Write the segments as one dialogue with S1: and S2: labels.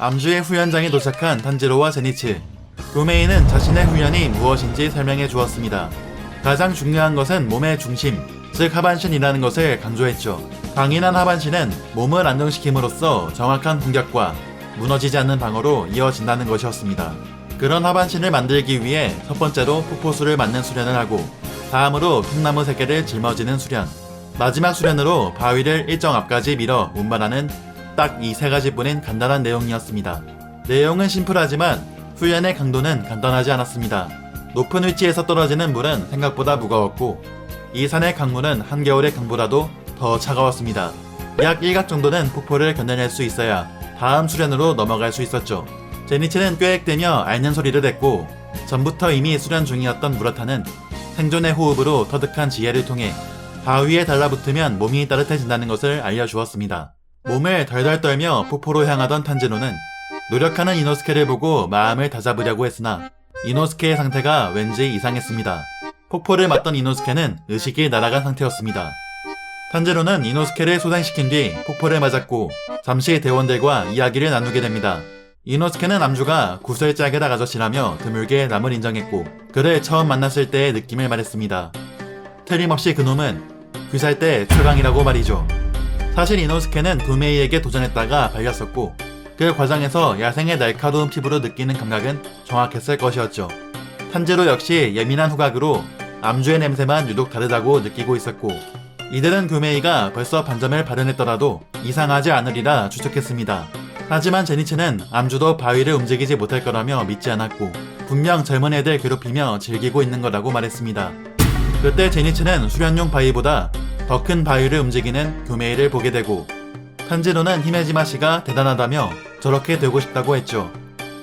S1: 암주의 후연장에 도착한 탄지로와 제니츠. 교메이는 자신의 후연이 무엇인지 설명해 주었습니다. 가장 중요한 것은 몸의 중심, 즉 하반신이라는 것을 강조했죠. 강인한 하반신은 몸을 안정시킴으로써 정확한 공격과 무너지지 않는 방어로 이어진다는 것이었습니다. 그런 하반신을 만들기 위해 첫 번째로 폭포수를 맞는 수련을 하고, 다음으로 통나무 3개를 짊어지는 수련, 마지막 수련으로 바위를 일정 앞까지 밀어 운반하는 딱 이 3가지뿐인 간단한 내용이었습니다. 내용은 심플하지만 후연의 강도는 간단하지 않았습니다. 높은 위치에서 떨어지는 물은 생각보다 무거웠고, 이 산의 강물은 한겨울의 강보다도 더 차가웠습니다. 약 1각 정도는 폭포를 견뎌낼 수 있어야 다음 수련으로 넘어갈 수 있었죠. 제니츠는 꾀액대며 앓는 소리를 냈고, 전부터 이미 수련 중이었던 무라타는 생존의 호흡으로 터득한 지혜를 통해 바위에 달라붙으면 몸이 따뜻해진다는 것을 알려주었습니다. 몸을 덜덜 떨며 폭포로 향하던 탄지로는 노력하는 이노스케를 보고 마음을 다잡으려고 했으나 이노스케의 상태가 왠지 이상했습니다. 폭포를 맞던 이노스케는 의식이 날아간 상태였습니다. 탄지로는 이노스케를 소생시킨 뒤 폭포를 맞았고 잠시 대원들과 이야기를 나누게 됩니다. 이노스케는 암주가 구슬짝에다 아저씨라며 드물게 남을 인정했고, 그를 처음 만났을 때의 느낌을 말했습니다. 틀림없이 그놈은 귀살대 최강이라고 말이죠. 사실 이노스케는 구메이에게 도전했다가 발렸었고, 그 과정에서 야생의 날카로운 피부로 느끼는 감각은 정확했을 것이었죠. 탄지로 역시 예민한 후각으로 암주의 냄새만 유독 다르다고 느끼고 있었고, 이들은 구메이가 벌써 반점을 발현했더라도 이상하지 않으리라 추측했습니다. 하지만 제니츠는 암주도 바위를 움직이지 못할 거라며 믿지 않았고, 분명 젊은 애들 괴롭히며 즐기고 있는 거라고 말했습니다. 그때 제니츠는 수련용 바위보다 더 큰 바위를 움직이는 교메이를 보게 되고, 탄지로는 히메지마 씨가 대단하다며 저렇게 되고 싶다고 했죠.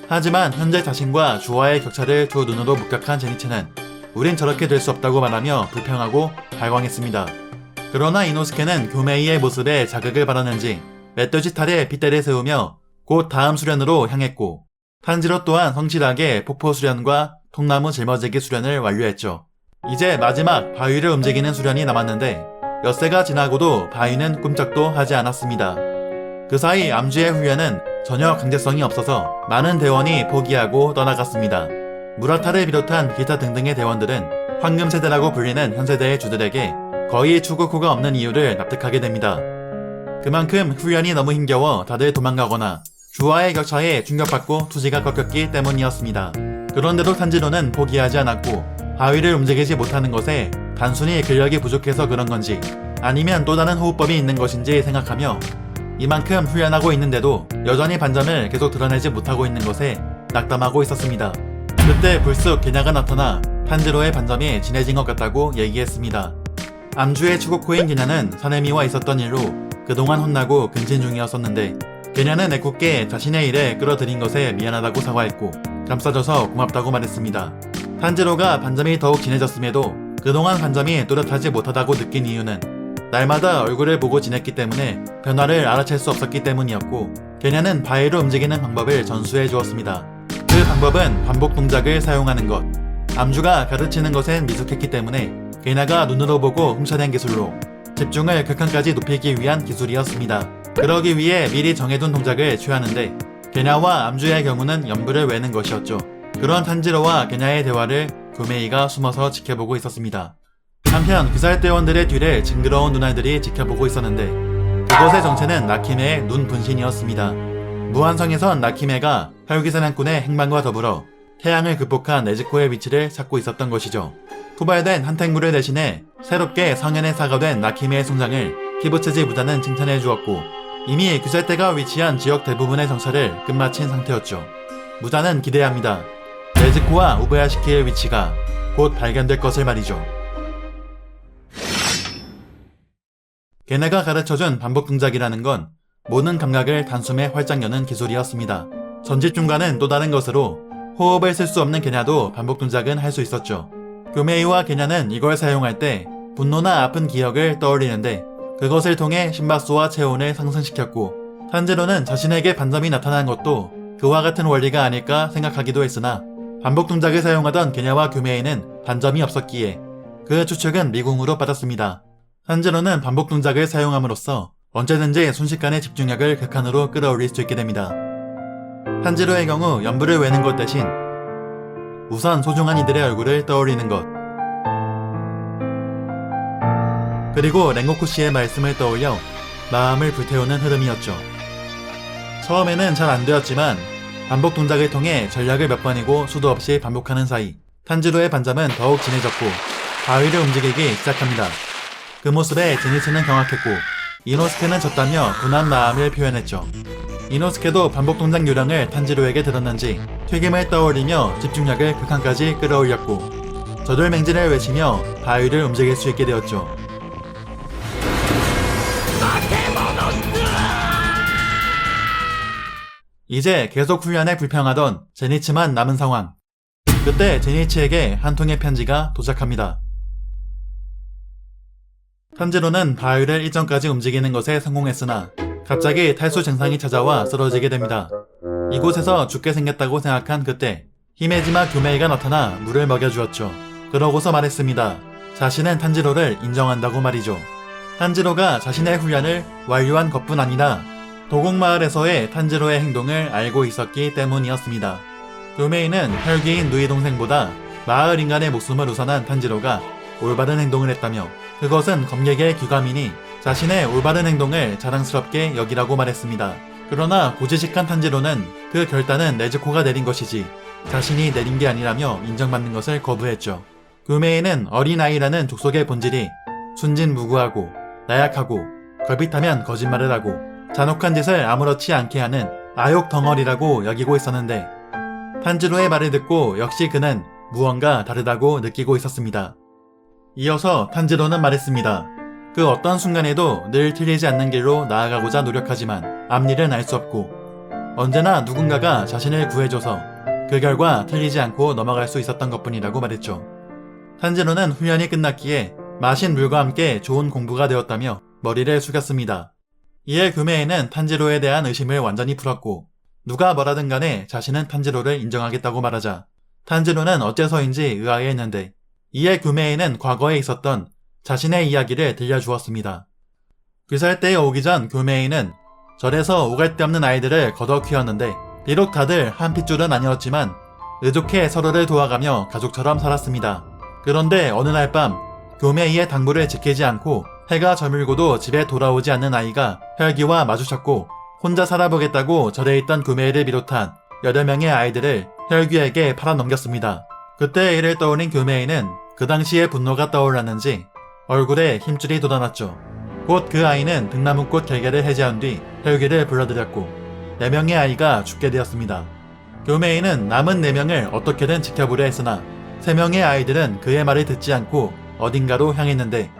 S1: 하지만 현재 자신과 주와의 격차를 두 눈으로 목격한 제니츠는 우린 저렇게 될 수 없다고 말하며 불평하고 발광했습니다. 그러나 이노스케는 교메이의 모습에 자극을 받았는지 멧돼지 탈에 빗대를 세우며 곧 다음 수련으로 향했고, 탄지로 또한 성실하게 폭포 수련과 통나무 짊어지기 수련을 완료했죠. 이제 마지막 바위를 움직이는 수련이 남았는데 엿새가 지나고도 바위는 꿈쩍도 하지 않았습니다. 그 사이 암주의 후연은 전혀 강제성이 없어서 많은 대원이 포기하고 떠나갔습니다. 무라타를 비롯한 기타 등등의 대원들은 황금세대라고 불리는 현세대의 주들에게 거의 추구코가 없는 이유를 납득하게 됩니다. 그만큼 후연이 너무 힘겨워 다들 도망가거나 주와의 격차에 충격받고 투지가 꺾였기 때문이었습니다. 그런데도 탄지로는 포기하지 않았고, 바위를 움직이지 못하는 것에 단순히 근력이 부족해서 그런 건지 아니면 또 다른 호흡법이 있는 것인지 생각하며 이만큼 후련하고 있는데도 여전히 반점을 계속 드러내지 못하고 있는 것에 낙담하고 있었습니다. 그때 불쑥 게냐가 나타나 탄지로의 반점이 진해진 것 같다고 얘기했습니다. 암주의 추고코인 게냐는 사네미와 있었던 일로 그동안 혼나고 근진 중이었었는데, 게냐는 애꿎게 자신의 일에 끌어들인 것에 미안하다고 사과했고 감싸줘서 고맙다고 말했습니다. 탄지로가 반점이 더욱 진해졌음에도 그동안 반점이 또렷하지 못하다고 느낀 이유는 날마다 얼굴을 보고 지냈기 때문에 변화를 알아챌 수 없었기 때문이었고, 게냐는 바위로 움직이는 방법을 전수해 주었습니다. 그 방법은 반복 동작을 사용하는 것. 암주가 가르치는 것엔 미숙했기 때문에 게냐가 눈으로 보고 훔쳐낸 기술로 집중을 극한까지 높이기 위한 기술이었습니다. 그러기 위해 미리 정해둔 동작을 취하는데 게냐와 암주의 경우는 연불을 외는 것이었죠. 그런 탄지로와 게냐의 대화를 구메이가 숨어서 지켜보고 있었습니다. 한편 귀살대원들의 뒤를 징그러운 눈알들이 지켜보고 있었는데 그것의 정체는 나키메의 눈 분신이었습니다. 무한성에선 나키메가 혈기사냥꾼의 행방과 더불어 태양을 극복한 네즈코의 위치를 찾고 있었던 것이죠. 투발된 한탱물을 대신해 새롭게 성현의 사가 된 나키메의 성장을 키부츠지 부자는 칭찬해 주었고, 이미 귀살대가 위치한 지역 대부분의 정찰을 끝마친 상태였죠. 무자는 기대합니다. 네즈코와 우부야시키의 위치가 곧 발견될 것을 말이죠. 게냐가 가르쳐준 반복 동작이라는 건 모든 감각을 단숨에 활짝 여는 기술이었습니다. 전집중과는 또 다른 것으로 호흡을 쓸 수 없는 게냐도 반복 동작은 할 수 있었죠. 교메이와 게냐는 이걸 사용할 때 분노나 아픈 기억을 떠올리는데 그것을 통해 심박수와 체온을 상승시켰고, 탄지로는 자신에게 반점이 나타난 것도 그와 같은 원리가 아닐까 생각하기도 했으나 반복 동작을 사용하던 게냐와 교메이는 반점이 없었기에 그 추측은 미궁으로 빠졌습니다. 탄지로는 반복 동작을 사용함으로써 언제든지 순식간에 집중력을 극한으로 끌어올릴 수 있게 됩니다. 탄지로의 경우 연부를 외는 것 대신 우선 소중한 이들의 얼굴을 떠올리는 것, 그리고 랭고쿠 씨의 말씀을 떠올려 마음을 불태우는 흐름이었죠. 처음에는 잘 안 되었지만 반복 동작을 통해 전략을 몇 번이고 수도 없이 반복하는 사이 탄지로의 반점은 더욱 진해졌고 바위를 움직이기 시작합니다. 그 모습에 제니츠는 경악했고 이노스케는 졌다며 분한 마음을 표현했죠. 이노스케도 반복 동작 요령을 탄지로에게 들었는지 튀김을 떠올리며 집중력을 극한까지 끌어올렸고 저돌맹지를 외치며 바위를 움직일 수 있게 되었죠. 이제 계속 훈련에 불평하던 제니츠만 남은 상황. 그때 제니츠에게 한 통의 편지가 도착합니다. 탄지로는 바위를 일정까지 움직이는 것에 성공했으나 갑자기 탈수 증상이 찾아와 쓰러지게 됩니다. 이곳에서 죽게 생겼다고 생각한 그때 히메지마 교메이가 나타나 물을 먹여주었죠. 그러고서 말했습니다. 자신은 탄지로를 인정한다고 말이죠. 탄지로가 자신의 훈련을 완료한 것뿐 아니라 도곡마을에서의 탄지로의 행동을 알고 있었기 때문이었습니다. 교메이는 혈기인 누이 동생보다 마을 인간의 목숨을 우선한 탄지로가 올바른 행동을 했다며 그것은 검객의 귀감이니 자신의 올바른 행동을 자랑스럽게 여기라고 말했습니다. 그러나 고지식한 탄지로는 그 결단은 네즈코가 내린 것이지 자신이 내린 게 아니라며 인정받는 것을 거부했죠. 교메이는 어린아이라는 족속의 본질이 순진무구하고 나약하고 걸핏하면 거짓말을 하고 잔혹한 짓을 아무렇지 않게 하는 아욕 덩어리라고 여기고 있었는데 탄지로의 말을 듣고 역시 그는 무언가 다르다고 느끼고 있었습니다. 이어서 탄지로는 말했습니다. 그 어떤 순간에도 늘 틀리지 않는 길로 나아가고자 노력하지만 앞일은 알 수 없고 언제나 누군가가 자신을 구해줘서 그 결과 틀리지 않고 넘어갈 수 있었던 것뿐이라고 말했죠. 탄지로는 훈련이 끝났기에 마신 물과 함께 좋은 공부가 되었다며 머리를 숙였습니다. 이에 교메이는 탄지로에 대한 의심을 완전히 풀었고 누가 뭐라든 간에 자신은 탄지로를 인정하겠다고 말하자 탄지로는 어째서인지 의아해했는데 이에 교메이는 과거에 있었던 자신의 이야기를 들려주었습니다. 귀살대에 오기 전 교메이는 절에서 오갈 데 없는 아이들을 걷어 키웠는데 비록 다들 한 핏줄은 아니었지만 의족해 서로를 도와가며 가족처럼 살았습니다. 그런데 어느 날 밤 교메이의 당부를 지키지 않고 해가 저물고도 집에 돌아오지 않는 아이가 혈기와 마주쳤고 혼자 살아보겠다고 절에 있던 교메이를 비롯한 여러 명의 아이들을 혈기에게 팔아넘겼습니다. 그때 이를 떠올린 교메이는 그 당시의 분노가 떠올랐는지 얼굴에 힘줄이 돋아났죠. 곧 그 아이는 등나무꽃 결계를 해제한 뒤 혈기를 불러들였고 4명의 아이가 죽게 되었습니다. 교메이는 남은 4명을 어떻게든 지켜보려 했으나 3명의 아이들은 그의 말을 듣지 않고 어딘가로 향했는데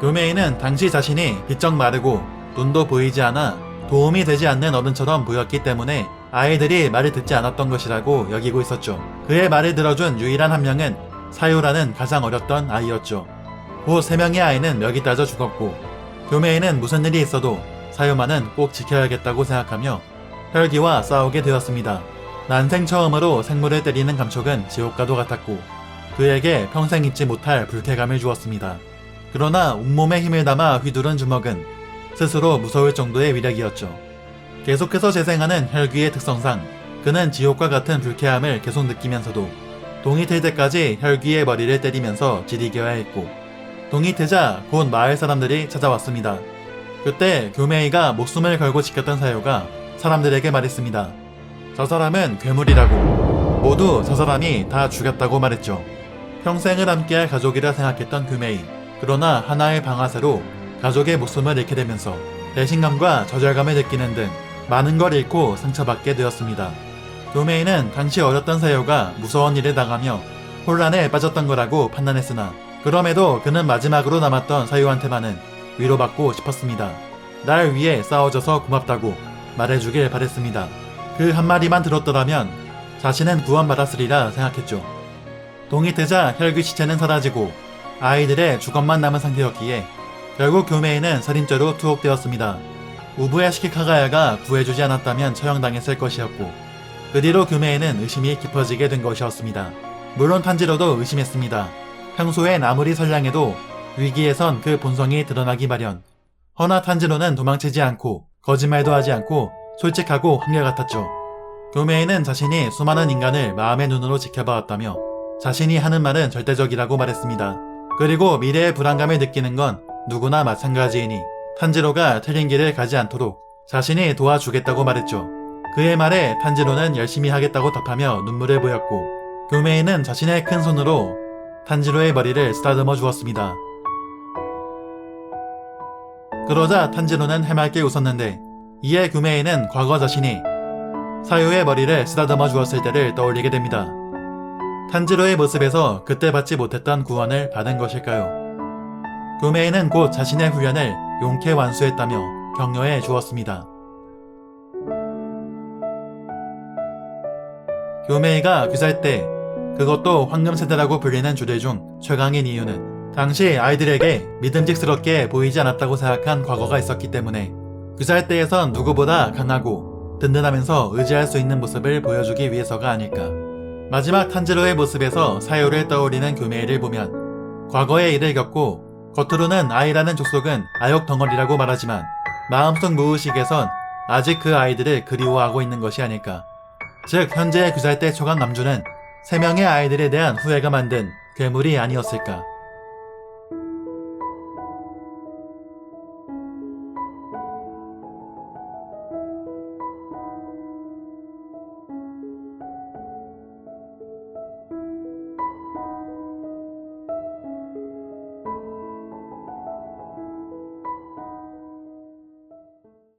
S1: 교메이는 당시 자신이 비쩍 마르고 눈도 보이지 않아 도움이 되지 않는 어른처럼 보였기 때문에 아이들이 말을 듣지 않았던 것이라고 여기고 있었죠. 그의 말을 들어준 유일한 한 명은 사유라는 가장 어렸던 아이였죠. 그 3명의 아이는 멱이 따져 죽었고 교메이는 무슨 일이 있어도 사유만은 꼭 지켜야겠다고 생각하며 혈기와 싸우게 되었습니다. 난생 처음으로 생물을 때리는 감촉은 지옥과도 같았고 그에게 평생 잊지 못할 불쾌감을 주었습니다. 그러나 온몸에 힘을 담아 휘두른 주먹은 스스로 무서울 정도의 위력이었죠. 계속해서 재생하는 혈기의 특성상 그는 지옥과 같은 불쾌함을 계속 느끼면서도 동이 틀 때까지 혈기의 머리를 때리면서 지리겨야 했고 동이 트자 곧 마을 사람들이 찾아왔습니다. 그때 교메이가 목숨을 걸고 지켰던 사유가 사람들에게 말했습니다. 저 사람은 괴물이라고. 모두 저 사람이 다 죽였다고 말했죠. 평생을 함께할 가족이라 생각했던 교메이. 그러나 하나의 방아쇠로 가족의 목숨을 잃게 되면서 배신감과 좌절감을 느끼는 등 많은 걸 잃고 상처받게 되었습니다. 교메이는 당시 어렸던 사유가 무서운 일을 당하며 혼란에 빠졌던 거라고 판단했으나 그럼에도 그는 마지막으로 남았던 사유한테만은 위로받고 싶었습니다. 날 위해 싸워줘서 고맙다고 말해주길 바랬습니다. 그 한마디만 들었더라면 자신은 구원받았으리라 생각했죠. 동이 트자 혈귀 시체는 사라지고 아이들의 주검만 남은 상태였기에 결국 교메이는 살인죄로 투옥되었습니다. 우부야 시키카가야가 구해주지 않았다면 처형당했을 것이었고 그 뒤로 교메이는 의심이 깊어지게 된 것이었습니다. 물론 탄지로도 의심했습니다. 평소엔 아무리 선량해도 위기에선 그 본성이 드러나기 마련. 허나 탄지로는 도망치지 않고 거짓말도 하지 않고 솔직하고 한결같았죠. 교메이는 자신이 수많은 인간을 마음의 눈으로 지켜봐왔다며 자신이 하는 말은 절대적이라고 말했습니다. 그리고 미래의 불안감을 느끼는 건 누구나 마찬가지이니 탄지로가 틀린 길을 가지 않도록 자신이 도와주겠다고 말했죠. 그의 말에 탄지로는 열심히 하겠다고 답하며 눈물을 보였고 교메이는 자신의 큰 손으로 탄지로의 머리를 쓰다듬어 주었습니다. 그러자 탄지로는 해맑게 웃었는데 이에 교메이는 과거 자신이 사유의 머리를 쓰다듬어 주었을 때를 떠올리게 됩니다. 탄지로의 모습에서 그때 받지 못했던 구원을 받은 것일까요? 교메이는 곧 자신의 훈련을 용케 완수했다며 격려해 주었습니다. 교메이가 귀살 때, 그것도 황금세대라고 불리는 주제 중 최강인 이유는 당시 아이들에게 믿음직스럽게 보이지 않았다고 생각한 과거가 있었기 때문에 귀살 때에선 누구보다 강하고 든든하면서 의지할 수 있는 모습을 보여주기 위해서가 아닐까. 마지막 탄지로의 모습에서 사유를 떠올리는 교메이를 보면 과거의 일을 겪고 겉으로는 아이라는 족속은 아역 덩어리라고 말하지만 마음속 무의식에선 아직 그 아이들을 그리워하고 있는 것이 아닐까. 즉 현재의 귀살 때 초강 남주는 3명의 아이들에 대한 후회가 만든 괴물이 아니었을까.